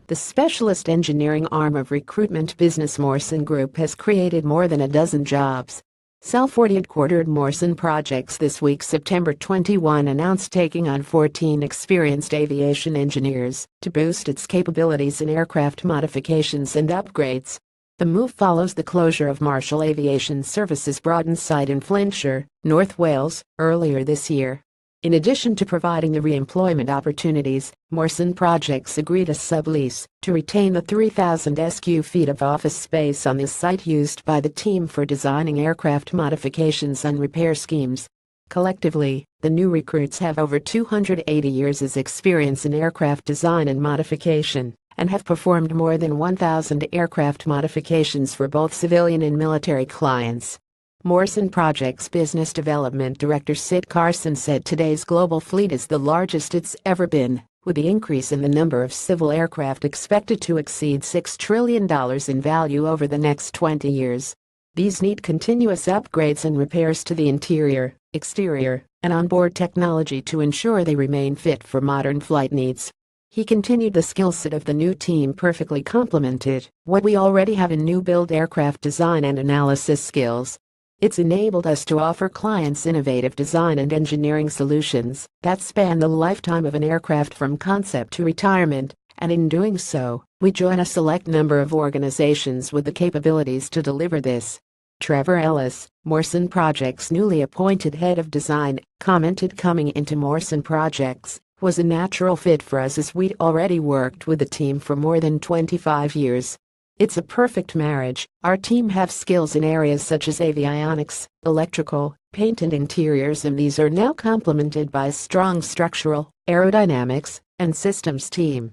The specialist engineering arm of recruitment business Morson Group has created more than a dozen jobs. Salford headquartered Morson Projects this week, September 21, announced taking on 14 experienced aviation engineers to boost its capabilities in aircraft modifications and upgrades. The move follows the closure of Marshall Aviation Services Broughton site in Flintshire, North Wales, earlier this year. In addition to providing the re-employment opportunities, Morson Projects agreed a sublease to retain the 3,000 sq ft of office space on the site used by the team for designing aircraft modifications and repair schemes. Collectively, the new recruits have over 280 years' experience in aircraft design and modification, and have performed more than 1,000 aircraft modifications for both civilian and military clients. Morson Projects Business Development Director Sid Carson said today's global fleet is the largest it's ever been, with the increase in the number of civil aircraft expected to exceed $6 trillion in value over the next 20 years. These need continuous upgrades and repairs to the interior, exterior, and onboard technology to ensure they remain fit for modern flight needs. He continued, the skill set of the new team perfectly complemented what we already have in new build aircraft design and analysis skills. It's enabled us to offer clients innovative design and engineering solutions that span the lifetime of an aircraft from concept to retirement, and in doing so, we join a select number of organizations with the capabilities to deliver this. Trevor Ellis, Morson Projects' newly appointed head of design, commented, coming into Morson Projects was a natural fit for us as we'd already worked with the team for more than 25 years. It's a perfect marriage. Our team have skills in areas such as avionics, electrical, paint and interiors, and these are now complemented by a strong structural, aerodynamics, and systems team.